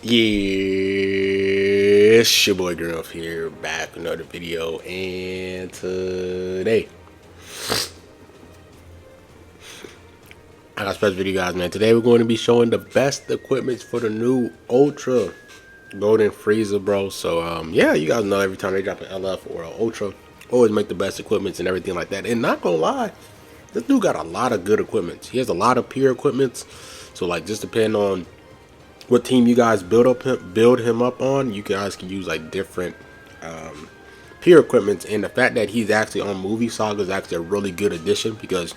Yeah, it's your boy Girl here, back with another video, and today I got a special video, guys, man. Today we're going to be showing the best equipment for the new Ultra Golden Frieza, bro. So yeah, you guys know every time they drop an LF or an Ultra, always make the best equipments and everything like that. And not gonna lie, this dude got a lot of good equipments. He has a lot of pure equipments. So like, just depend on what team you guys build him up on. You guys can use like different peer equipment, and the fact that he's actually on movie saga is actually a really good addition because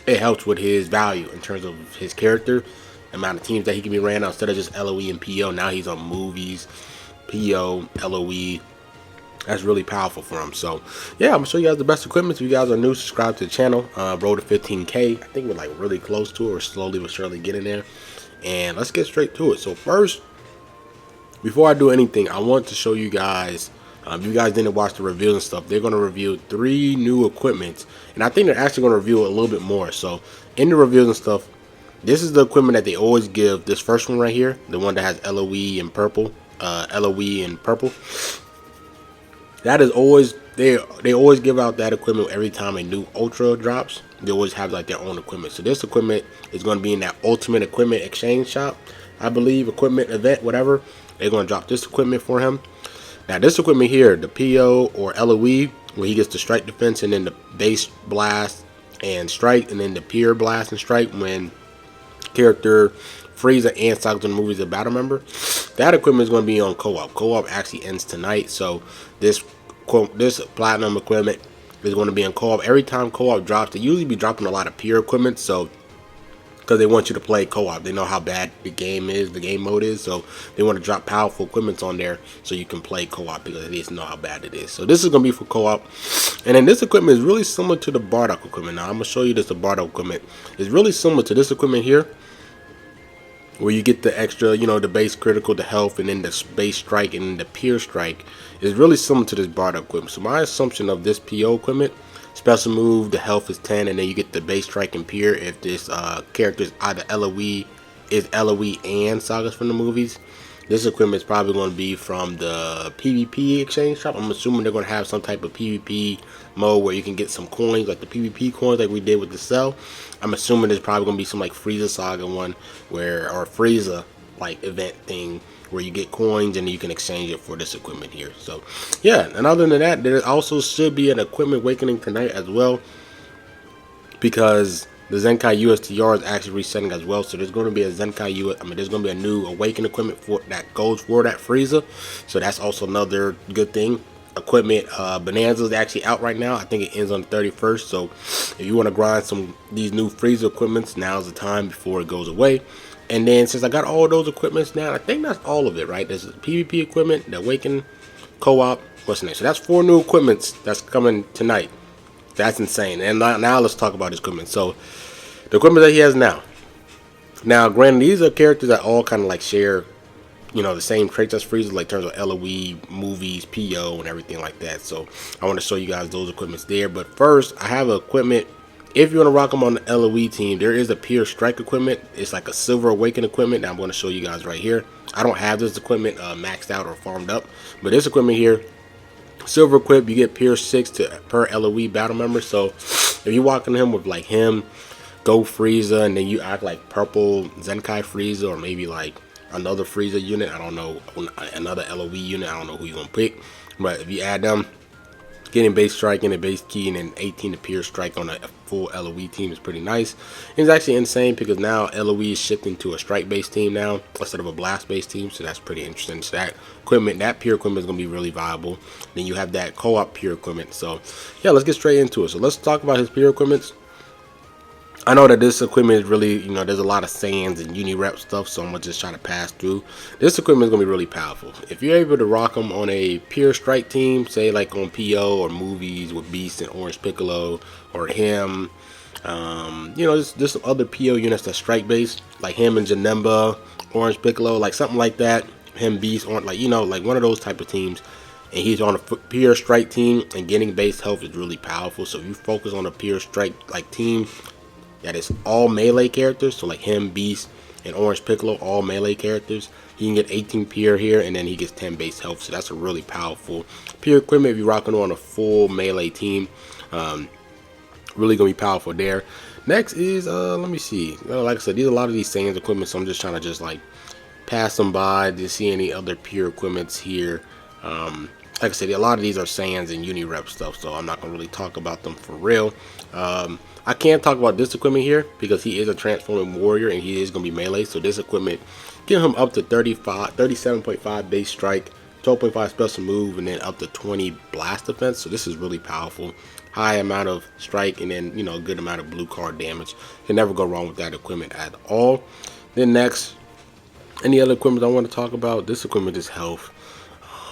it helps with his value in terms of his character, amount of teams that he can be ran on instead of just LOE and PO. Now he's on movies, PO, LOE. That's really powerful for him. So yeah, I'm gonna show you guys the best equipment. If you guys are new, subscribe to the channel. Road to 15K. I think we're like really close to it, or slowly but surely getting there. And let's get straight to it. So first, before I do anything, I want to show you guys, you guys didn't watch the reviews and stuff, they're going to review 3 new equipment, and I think they're actually going to review it a little bit more. So in the reviews and stuff, this is the equipment that they always give. This first one right here, the one that has LOE and purple, that is always, they always give out that equipment every time a new Ultra drops. They always have like their own equipment. So this equipment is going to be in that Ultimate Equipment Exchange Shop, I believe, equipment event, whatever. They're going to drop this equipment for him. Now this equipment here, the PO or LOE, where he gets the strike defense and then the base blast and strike, and then the pure blast and strike when character Frieza and Sokka in the movies a battle member. That equipment is going to be on co-op. Co-op actually ends tonight, so this platinum equipment is going to be on co-op. Every time co-op drops, they usually be dropping a lot of pure equipment, so because they want you to play co-op. They know how bad the game is, the game mode is, so they want to drop powerful equipment on there so you can play co-op because they just know how bad it is. So this is going to be for co-op. And then this equipment is really similar to the Bardock equipment. Now I'm going to show you this. The Bardock equipment is really similar to this equipment here, where you get the extra, you know, the base critical, the health, and then the base strike and the pure strike is really similar to this Bardock equipment. So my assumption of this PO equipment, special move, the health is 10, and then you get the base strike and pure if this character is either LOE and sagas from the movies. This equipment is probably going to be from the PvP exchange shop. I'm assuming they're going to have some type of PvP mode where you can get some coins, like the PvP coins like we did with the cell. I'm assuming there's probably going to be some like Frieza saga one or Frieza like event thing where you get coins and you can exchange it for this equipment here. So yeah, and other than that, there also should be an equipment awakening tonight as well, because the Zenkai USTR is actually resetting as well. So there's going to be a there's going to be a new awakened equipment for that goes for that Frieza. So that's also another good thing. Equipment Bonanza is actually out right now. I think it ends on the 31st. So if you want to grind these new Frieza equipments, now's the time before it goes away. And then since I got all those equipments now, I think that's all of it, right? There's the PvP equipment, the Awaken, co-op, what's next? So that's 4 new equipments that's coming tonight. That's insane. And now let's talk about his equipment. So the equipment that he has now. Now, granted, these are characters that all kind of like share, you know, the same traits as Frieza, like in terms of LOE, movies, PO, and everything like that. So I want to show you guys those equipments there. But first, I have equipment. If you want to rock them on the LOE team, there is a pure strike equipment. It's like a silver awaken equipment that I'm going to show you guys right here. I don't have this equipment maxed out or farmed up, but this equipment here, silver equip, you get pure 6 per LOE battle member. So if you're walking him with like him, Go Frieza, and then you act like purple Zenkai Frieza, or maybe like another Frieza unit, I don't know, another LOE unit, I don't know who you're going to pick. But if you add them, getting base strike and a base key and then 18 to pure strike on a full LOE team is pretty nice. And it's actually insane because now LOE is shifting to a strike based team now instead of a blast based team, so that's pretty interesting. So that equipment, that pure equipment is going to be really viable. Then you have that co-op pure equipment. So yeah, let's get straight into it. So let's talk about his pure equipments. I know that this equipment is really, you know, there's a lot of sands and uni-rep stuff, so I'm going to just try to pass through. This equipment is going to be really powerful. If you're able to rock them on a pure strike team, say like on PO or movies with Beast and Orange Piccolo, or him, you know, there's some other PO units that strike based, like him and Janemba, Orange Piccolo, like something like that. Him, Beast, or like, you know, like one of those type of teams. And he's on a pure strike team, and getting base health is really powerful. So if you focus on a pure strike like team that is all melee characters, so like him, Beast, and Orange Piccolo, all melee characters. He can get 18 pure here, and then he gets 10 base health. So that's a really powerful pure equipment if you're rocking on a full melee team. Really gonna be powerful there. Next is let me see. Like I said, a lot of these Saiyans equipment, so I'm just trying to just like pass them by to see any other pure equipments here. Like I said, a lot of these are Saiyans and Uni-Rep stuff, so I'm not gonna really talk about them for real. I can't talk about this equipment here because he is a transforming warrior and he is gonna be melee. So this equipment give him up to 37.5 base strike, 12.5 special move, and then up to 20 blast defense. So this is really powerful. High amount of strike, and then a good amount of blue card damage. Can never go wrong with that equipment at all. Then next, any other equipment I want to talk about? This equipment is health.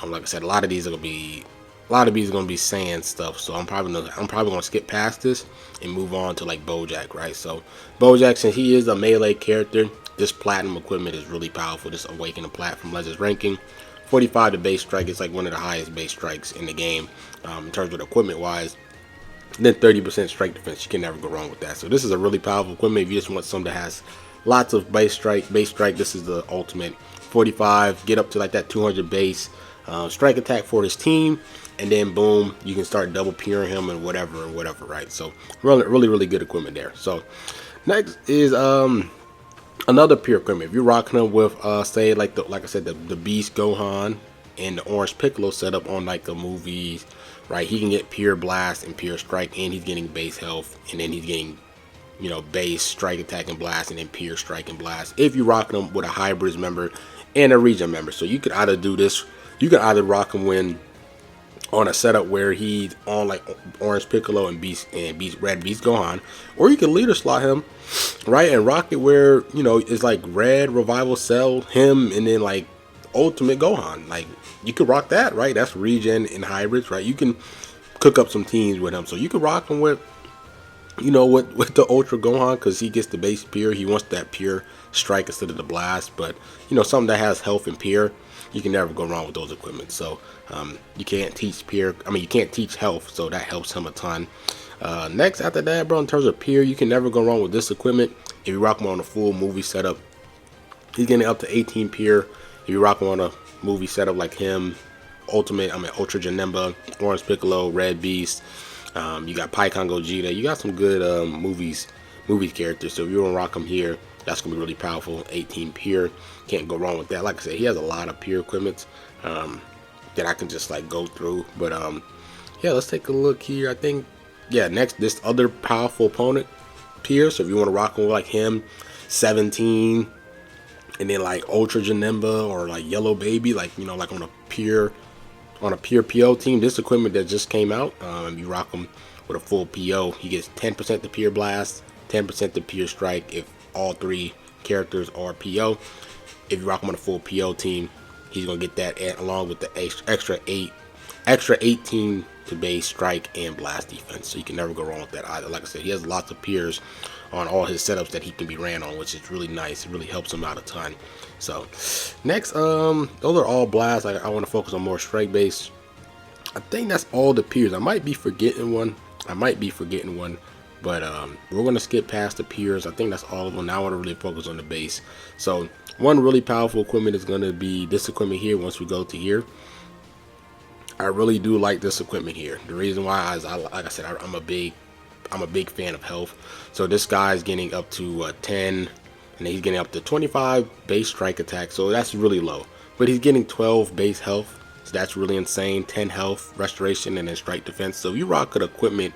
Like I said, a lot of these are gonna be Saiyan stuff. So I'm probably gonna skip past this and move on to like Bojack, right? So Bojack, since he is a melee character, this platinum equipment is really powerful. This Awakening Plat from Legends ranking. 45 to base strike. It's like one of the highest base strikes in the game in terms of equipment wise. Then 30% strike defense. You can never go wrong with that. So this is a really powerful equipment. If you just want something that has lots of base strike, this is the ultimate. 45, get up to like that 200 base strike attack for his team, and then boom, you can start double peering him and whatever, right? So really good equipment there. So next is another pure equipment. If you're rocking him with say like I said, the Beast Gohan and the Orange Piccolo setup on like the movies, right? He can get pure blast and pure strike, and he's getting base health, and then he's getting base strike attack and blast, and then pure strike and blast if you're rocking him with a hybrids member and a region member. So you could either do this, you could either rock him when on a setup where he's on like Orange Piccolo and Red Beast Gohan, or you can leader slot him, right, and rock it where it's like Red Revival Cell him, and then like Ultimate Gohan. Like you could rock that, right? That's regen and hybrids, right? You can cook up some teams with him. So you could rock him with with the Ultra Gohan, because he gets the base pure. He wants that pure strike instead of the blast. But something that has health and pure, you can never go wrong with those equipment. So you can't teach pure. You can't teach health, so that helps him a ton. Next after that, bro, in terms of pure, you can never go wrong with this equipment. If you rock him on a full movie setup, he's getting up to 18 pure. If you rock him on a movie setup like him, Ultra Janemba, Orange Piccolo, Red Beast, you got Pycon Gogeta, you got some good movie characters. So if you want to rock him here, that's gonna be really powerful. 18 pure, can't go wrong with that. Like I said, he has a lot of pure equipment that I can just like go through. But yeah, let's take a look here. I think next, this other powerful opponent, pure. So if you want to rock him like him, 17, and then like Ultra Janemba or like Yellow Baby, like like on a pure PO team, this equipment that just came out, you rock him with a full PO, he gets 10% to pure blast, 10% to pure strike if all three characters are PO. If you rock him on a full PO team, he's gonna get that along with the extra 18 to base strike and blast defense. So you can never go wrong with that either. Like I said, he has lots of peers on all his setups that he can be ran on, which is really nice. It really helps him out a ton. So next, those are all blasts. I want to focus on more strike base. I think that's all the peers. I might be forgetting one, but we're gonna skip past the peers. I think that's all of them. Now I want to really focus on the base. So one really powerful equipment is going to be this equipment here. Once we go to here, I really do like this equipment here. The reason why is, like I said, I'm a big fan of health. So this guy's getting up to 10, and he's getting up to 25 base strike attack. So that's really low, but he's getting 12 base health. So that's really insane. 10 health, restoration, and then strike defense. So you rock an equipment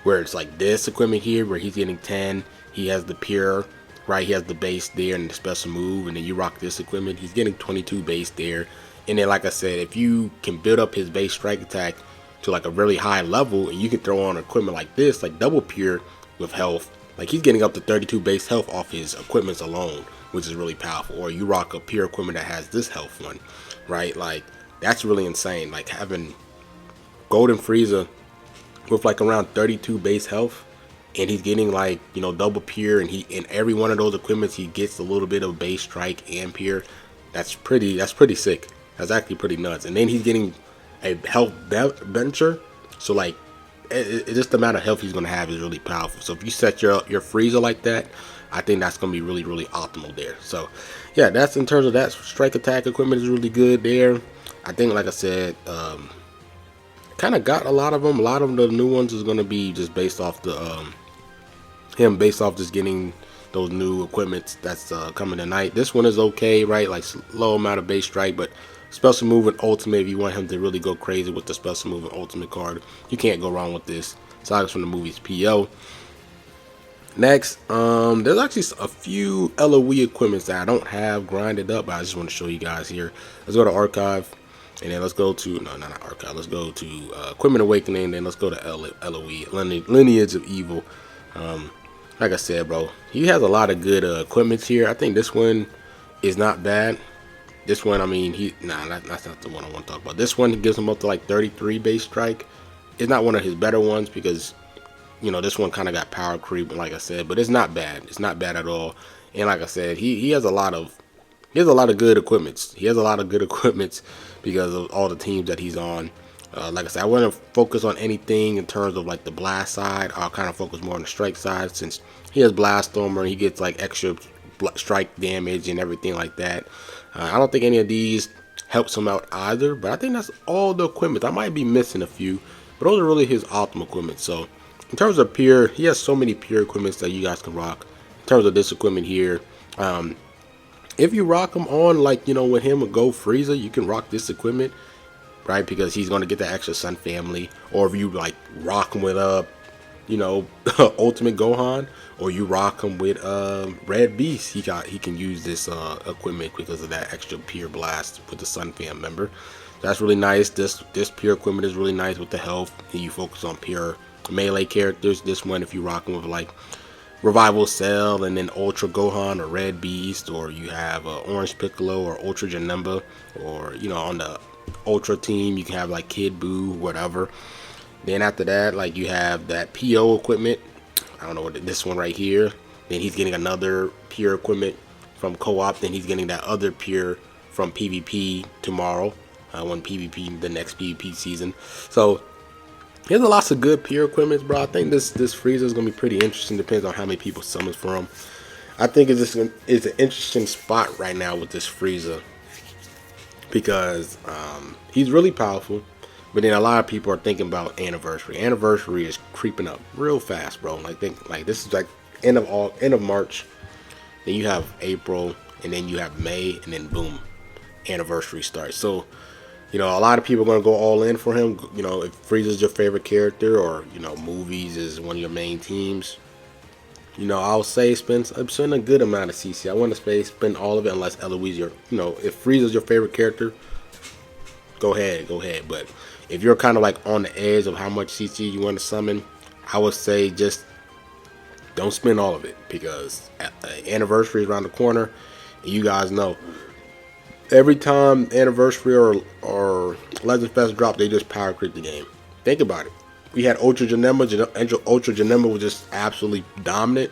where it's like this equipment here, where he's getting 10. He has the pure, right? He has the base there and the special move, and then you rock this equipment. He's getting 22 base there. And then, like I said, if you can build up his base strike attack to like a really high level, and you can throw on equipment like this, like double pure with health, like he's getting up to 32 base health off his equipments alone, which is really powerful. Or you rock a pure equipment that has this health one, right? Like that's really insane. Like having Golden Frieza with like around 32 base health, and he's getting like double pure, and he in every one of those equipments he gets a little bit of base strike and pure. That's pretty sick. That's actually pretty nuts. And then he's getting a health bencher, so like just the amount of health he's gonna have is really powerful. So if you set your Frieza like that, I think that's going to be really, really optimal there. So, yeah, that's in terms of that. Strike attack equipment is really good there. I think, like I said, kind of got a lot of them. A lot of the new ones is going to be just based off the based off just getting those new equipments that's coming tonight. This one is okay, right? Like low amount of base strike, but special move and ultimate, if you want him to really go crazy with the special move and ultimate card, you can't go wrong with this. Sagas from the movies PO. Next, there's actually a few LOE equipments that I don't have grinded up, but I just want to show you guys here. Let's go to archive, and then let's go to not archive. Let's go to equipment awakening, and then let's go to LOE, lineage of evil. Like I said, bro, he has a lot of good equipments here. I think this one is not bad. This one, I mean, that's not the one I want to talk about. This one gives him up to like 33 base strike. It's not one of his better ones because, you know, this one kind of got power creep, like I said, but it's not bad. It's not bad at all. And like I said, he has a lot of good equipments. He has a lot of good equipments because of all the teams that he's on. Like I said, I wouldn't focus on anything in terms of like the blast side. I'll kind of focus more on the strike side since he has blast stormer and he gets like extra strike damage and everything like that. I don't think any of these helps him out either, but I think that's all the equipment. I might be missing a few, but those are really his optimal equipment. So in terms of pure, he has so many pure equipments that you guys can rock. In terms of this equipment here, if you rock him on, like, you know, with him with Go Frieza, you can rock this equipment, right? Because he's going to get the extra Sun family. Or if you like rock him with you know, Ultimate Gohan, or you rock him with Red Beast, he can use this equipment because of that extra pure blast with the Sun fam member. That's really nice. This pure equipment is really nice with the health. And you focus on pure melee characters. This one, if you rock him with like Revival Cell and then Ultra Gohan or Red Beast, or you have Orange Piccolo or Ultra Janemba, or, you know, on the Ultra team you can have like Kid Buu, whatever. Then after that, like, you have that PO equipment. I don't know what this one right here. Then he's getting another pure equipment from co-op. Then he's getting that other pure from PvP tomorrow, when PvP, the next PvP season. So there's lots of good pure equipments, bro. I think this Frieza is gonna be pretty interesting. Depends on how many people summons for him. I think it's an interesting spot right now with this Frieza because he's really powerful. But then a lot of people are thinking about Anniversary. Anniversary is creeping up real fast, bro. Like, this is like end of March. Then you have April, and then you have May, and then boom, Anniversary starts. So, you know, a lot of people are gonna go all in for him. You know, if Frieza's your favorite character, or, you know, movies is one of your main teams, you know, I'll say spend a good amount of CC. I want to say spend all of it unless Eloise, you know, if Frieza's your favorite character, go ahead. But if you're kind of like on the edge of how much CC you want to summon, I would say just don't spend all of it, because Anniversary is around the corner, and you guys know every time Anniversary or Legends Fest drop, they just power creep the game. Think about it. We had Ultra Janemba. Ultra Janemba was just absolutely dominant,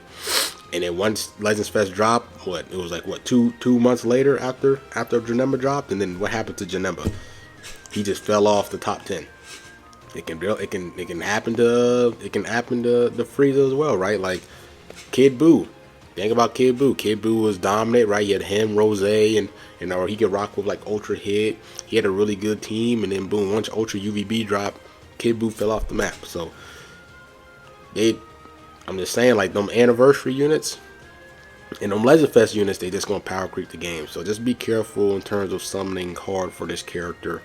and then once Legends Fest dropped, it was like 2 months later after Janemba dropped, and then what happened to Janemba? He just fell off the top 10. It can happen to the Frieza as well, right? Like Kid Buu. Think about Kid Buu. Kid Buu was dominant, right? You had him, Rose, and or he could rock with like Ultra Hit. He had a really good team, and then boom, once Ultra UVB dropped, Kid Buu fell off the map. So I'm just saying, like, them Anniversary units and them Legend Fest units, they just gonna power creep the game. So just be careful in terms of summoning hard for this character.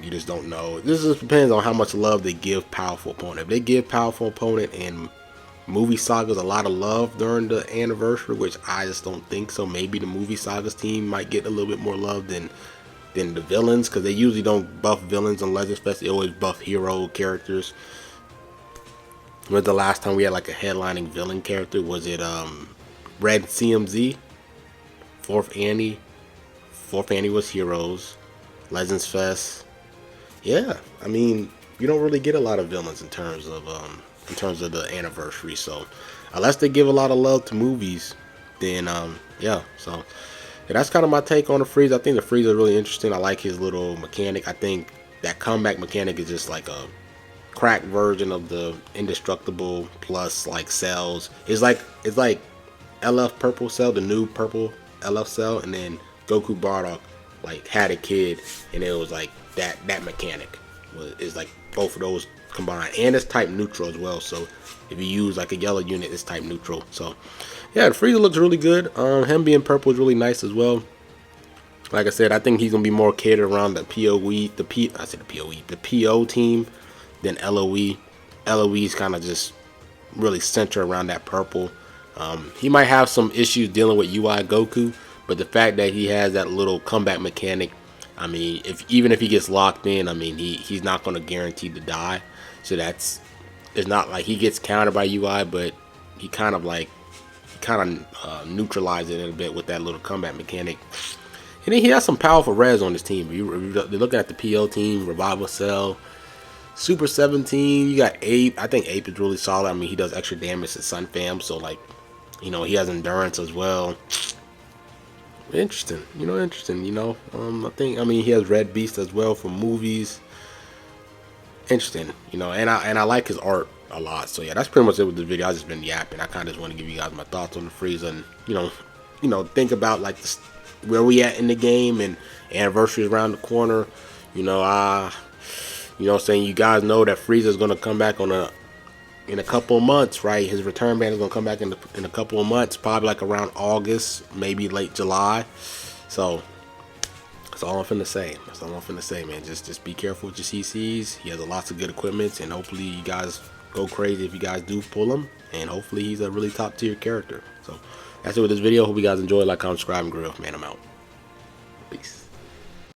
You just don't know. This just depends on how much love they give powerful opponent. If they give powerful opponent and movie sagas a lot of love during the Anniversary, which I just don't think so. Maybe the movie sagas team might get a little bit more love than the villains, because they usually don't buff villains on Legends Fest. They always buff hero characters. When was the last time we had like a headlining villain character? Was it Red CMZ? Fourth Annie was heroes. Legends Fest. Yeah, I mean, you don't really get a lot of villains in terms of the Anniversary. So unless they give a lot of love to movies, then yeah. So yeah, that's kind of my take on the Frieza. I think the Frieza is really interesting. I like his little mechanic. I think that comeback mechanic is just like a cracked version of the Indestructible plus like cells. It's like LF purple cell, the new purple LF cell, and then Goku Bardock like had a kid, and it was like that mechanic is like both of those combined, and it's type neutral as well. So if you use like a yellow unit, it's type neutral. So yeah, the Frieza looks really good. Him being purple is really nice as well. Like I said, I think he's gonna be more catered around the the PO team than LOE. LOE's kind of just really centered around that purple. He might have some issues dealing with UI Goku, but the fact that he has that little comeback mechanic, I mean, even if he gets locked in, I mean, he's not going to guarantee to die. So it's not like he gets countered by UI, but he kind of neutralizes it a bit with that little comeback mechanic. And then he has some powerful res on his team. You're looking at the PO team, Revival Cell, Super 17. You got Ape. I think Ape is really solid. I mean, he does extra damage to Sun Fam, so like, you know, he has endurance as well. Interesting. I mean, he has Red Beast as well for movies. Interesting. And I like his art a lot. So yeah, that's pretty much it with this video. I just been yapping. I kind of just want to give you guys my thoughts on the Frieza, and think about like where we at in the game, and anniversary is around the corner. Saying you guys know that Frieza is gonna come back in a couple of months, right? His return band is gonna come back in a couple of months, probably like around August, maybe late July. So that's all I'm finna say. Man. Just be careful with your CCs. He has lots of good equipment, and hopefully you guys go crazy if you guys do pull him. And hopefully he's a really top tier character. So that's it with this video. Hope you guys enjoy. Like, comment, subscribe, and grill. Man, I'm out. Peace.